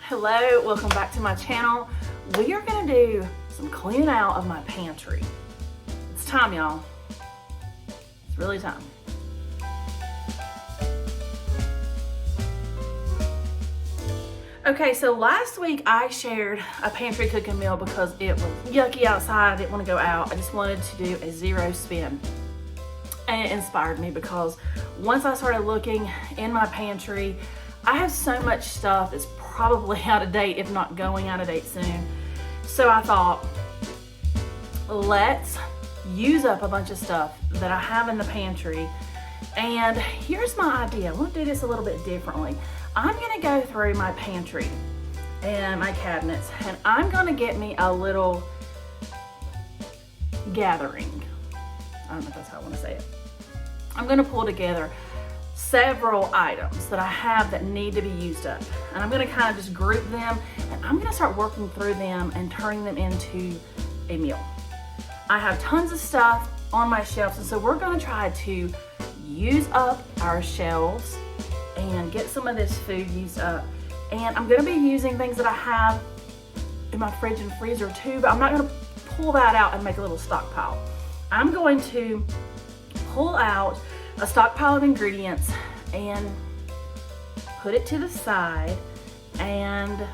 Hello, welcome back to my channel. We are gonna do some cleaning out of my pantry. It's time, y'all. It's really time. Okay, so last week I shared a pantry cooking meal because it was yucky outside. I didn't want to go out. I just wanted to do a zero spin. And it inspired me because once I started looking in my pantry, I have so much stuff that's probably out of date, if not going out of date soon. So I thought, let's use up a bunch of stuff that I have in the pantry. And here's my idea. I want to do this a little bit differently. I'm gonna go through my pantry and my cabinets, and I'm gonna get me a little gathering. I don't know if that's how I wanna say it. I'm gonna pull together several items that I have that need to be used up. And I'm gonna kind of just group them, and I'm gonna start working through them and turning them into a meal. I have tons of stuff on my shelves, and so we're gonna try to use up our shelves and get some of this food used up. And I'm gonna be using things that I have in my fridge and freezer too, but I'm not gonna pull that out and make a little stockpile. I'm going to pull out a stockpile of ingredients and put it to the side and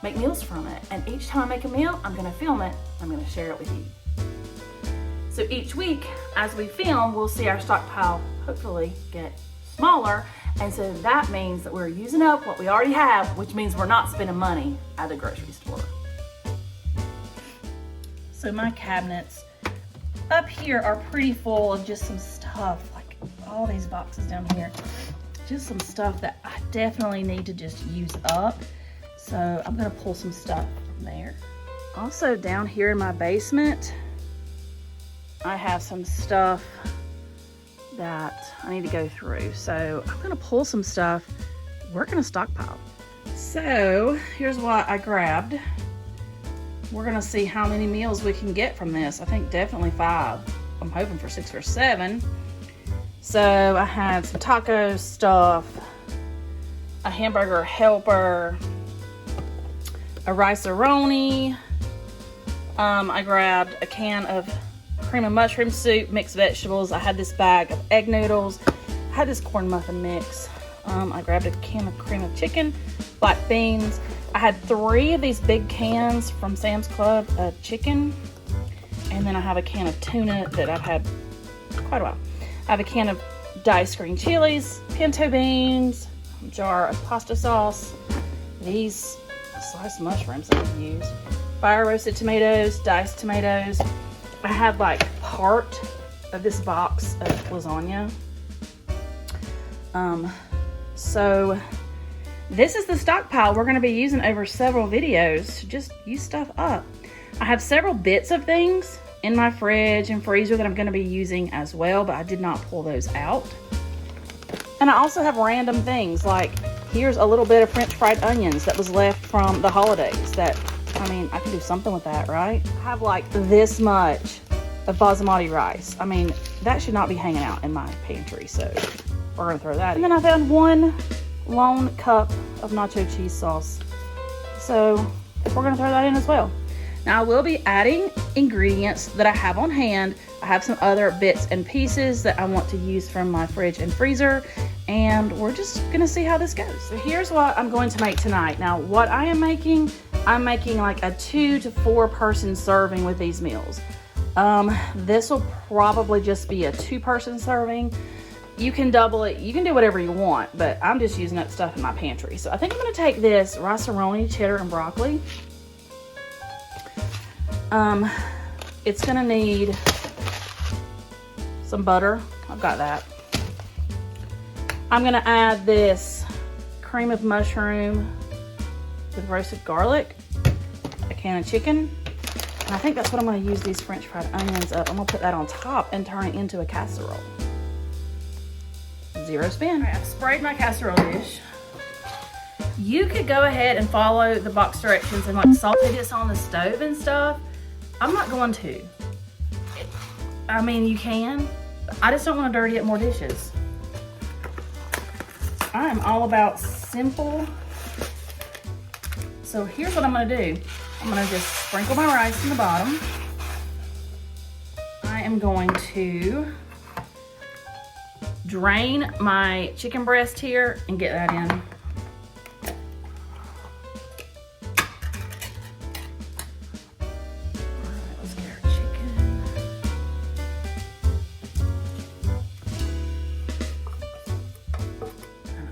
make meals from it. And each time I make a meal, I'm gonna film it, I'm gonna share it with you. So each week, as we film, we'll see our stockpile hopefully get smaller. And so that means that we're using up what we already have, which means we're not spending money at the grocery store. So my cabinets up here are pretty full of just some stuff, like all these boxes down here. Just some stuff that I definitely need to just use up. So I'm gonna pull some stuff from there. Also down here in my basement, I have some stuff that I need to go through. So I'm gonna pull some stuff. We're gonna stockpile. So here's what I grabbed. We're gonna see how many meals we can get from this. I think definitely 5. I'm hoping for 6 or 7. So I had some taco stuff, a hamburger helper, a rice-a-roni. I grabbed a can of cream and mushroom soup, mixed vegetables. I had this bag of egg noodles. I had this corn muffin mix. I grabbed a can of cream of chicken, black beans. I had 3 of these big cans from Sam's Club of chicken. And then I have a can of tuna that I've had quite a while. I have a can of diced green chilies, pinto beans, a jar of pasta sauce, these sliced mushrooms that I've used, fire roasted tomatoes, diced tomatoes. I had like part of this box of lasagna. So this is the stockpile we're gonna be using over several videos to just use stuff up. I have several bits of things in my fridge and freezer that I'm gonna be using as well, but I did not pull those out. And I also have random things, like here's a little bit of French fried onions that was left from the holidays that, I mean, I can do something with that, right? I have like this much of basmati rice. I mean, that should not be hanging out in my pantry, so we're gonna throw that in. And then I found 1 lone cup of nacho cheese sauce. So we're gonna throw that in as well. Now I will be adding ingredients that I have on hand. I have some other bits and pieces that I want to use from my fridge and freezer, and we're just gonna see how this goes. So here's what I'm going to make tonight. Now what I am making, I'm making like a 2 to 4 person serving with these meals. This will probably just be a 2-person serving. You can double it, you can do whatever you want, but I'm just using up stuff in my pantry. So I think I'm gonna take this rice-a-roni, cheddar, and broccoli. It's gonna need some butter. I've got that. I'm gonna add this cream of mushroom with roasted garlic, a can of chicken, and I think that's what I'm gonna use these French fried onions up. I'm gonna put that on top and turn it into a casserole. Zero spin. All right, I've sprayed my casserole dish. You could go ahead and follow the box directions and like saute this on the stove and stuff. I'm not going to. I mean, you can. I just don't want to dirty up more dishes. I am all about simple So here's what I'm gonna do. I'm gonna just sprinkle my rice in the bottom. I am going to drain my chicken breast here and get that in.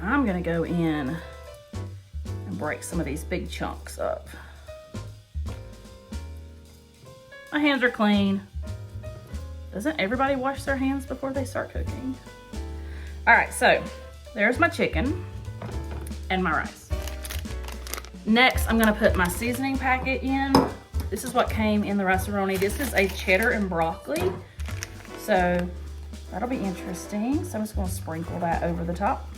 I'm gonna go in and break some of these big chunks up. My hands are clean. Doesn't everybody wash their hands before they start cooking? All right, so there's my chicken and my rice. Next, I'm gonna put my seasoning packet in. This is what came in the rice-a-roni. This is a cheddar and broccoli. So that'll be interesting. So I'm just gonna sprinkle that over the top.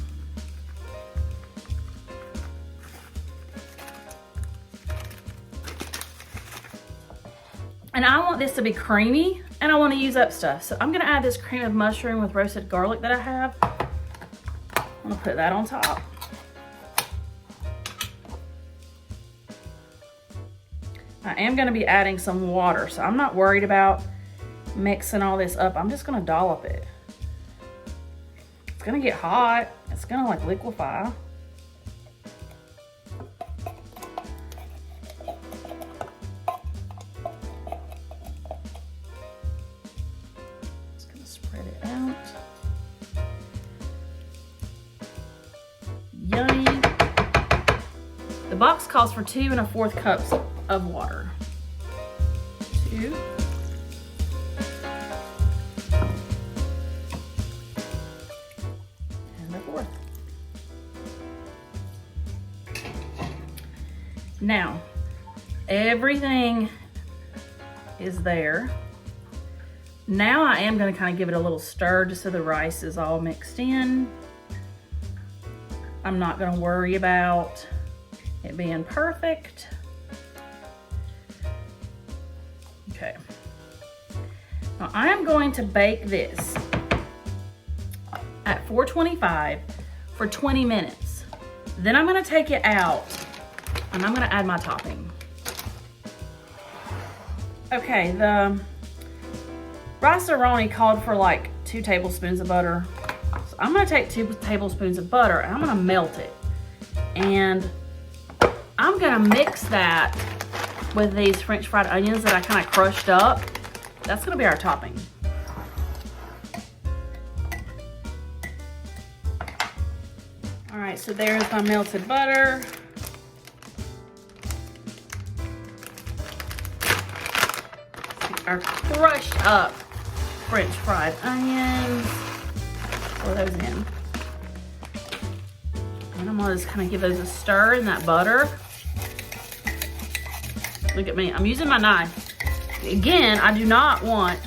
And I want this to be creamy, and I want to use up stuff. So I'm gonna add this cream of mushroom with roasted garlic that I have. I'm gonna put that on top. I am gonna be adding some water, so I'm not worried about mixing all this up. I'm just gonna dollop it. It's gonna get hot. It's gonna like liquefy. Yummy. The box calls for 2 1/4 cups of water. 2 1/4. Now, everything is there. Now I am going to kind of give it a little stir just so the rice is all mixed in. I'm not going to worry about it being perfect. Okay. Now I am going to bake this at 425 for 20 minutes. Then I'm going to take it out and I'm going to add my topping. Okay, the rice-a-roni called for like 2 tablespoons of butter. So I'm gonna take 2 tablespoons of butter and I'm gonna melt it. And I'm gonna mix that with these French fried onions that I kind of crushed up. That's gonna be our topping. All right, so there's my melted butter. Our crushed up French fried onions. Pour those in. And I'm gonna just kind of give those a stir in that butter. Look at me, I'm using my knife. Again, I do not want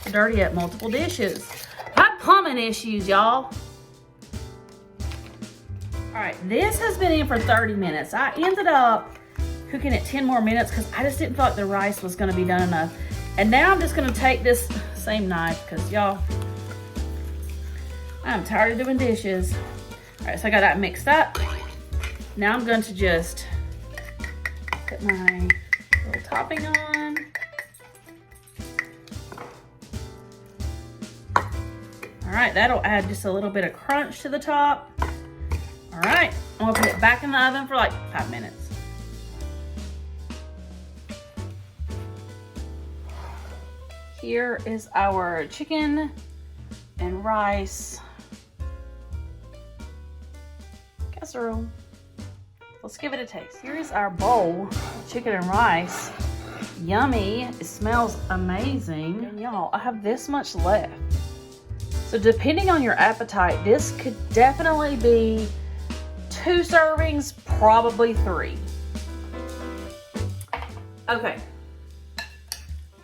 to dirty up multiple dishes. I have plumbing issues, y'all. All right, this has been in for 30 minutes. I ended up cooking it 10 more minutes because I just didn't feel like the rice was gonna be done enough. And now I'm just gonna take this same knife because y'all, I'm tired of doing dishes. All right, so I got that mixed up. Now I'm going to just put my little topping on. All right, that'll add just a little bit of crunch to the top. All right, I'm gonna put it back in the oven for like 5 minutes. Here is our chicken and rice casserole. Let's give it a taste. Here is our bowl of chicken and rice. Yummy. It smells amazing. And y'all, I have this much left. So depending on your appetite, this could definitely be 2 servings, probably 3. Okay.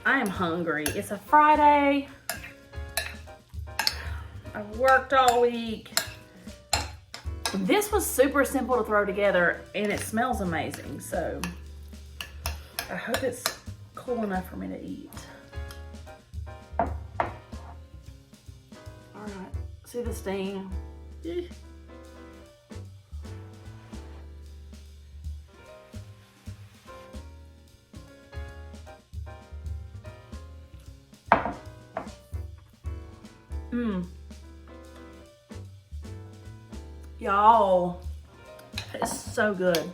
I am hungry. It's a Friday. I've worked all week. This was super simple to throw together and it smells amazing. So I hope it's cool enough for me to eat. All right, see the stain? Y'all, it's so good.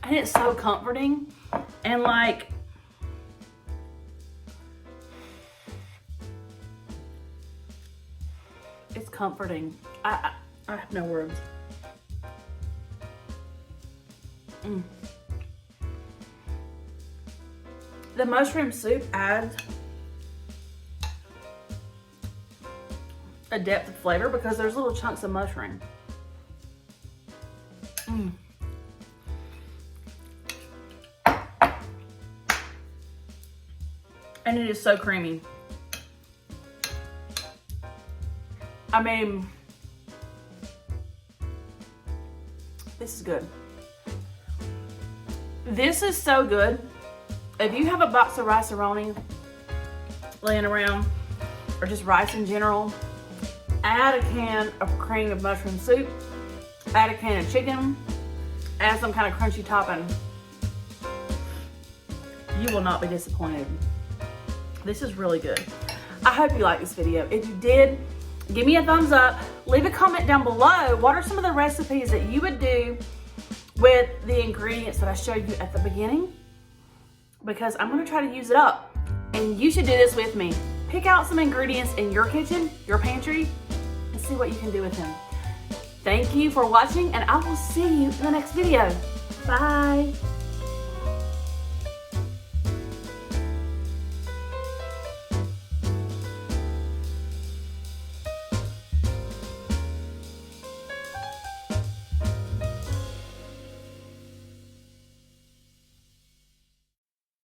And it's so comforting. And like, it's comforting. I have no words. The mushroom soup adds a depth of flavor because there's little chunks of mushroom. And it is so creamy. I mean, this is good. This is so good. If you have a box of rice-a-roni laying around, or just rice in general, add a can of cream of mushroom soup, add a can of chicken, add some kind of crunchy topping. You will not be disappointed. This is really good. I hope you liked this video. If you did, give me a thumbs up. Leave a comment down below. What are some of the recipes that you would do with the ingredients that I showed you at the beginning? Because I'm gonna try to use it up. And you should do this with me. Pick out some ingredients in your kitchen, your pantry, and see what you can do with them. Thank you for watching, and I will see you in the next video. Bye.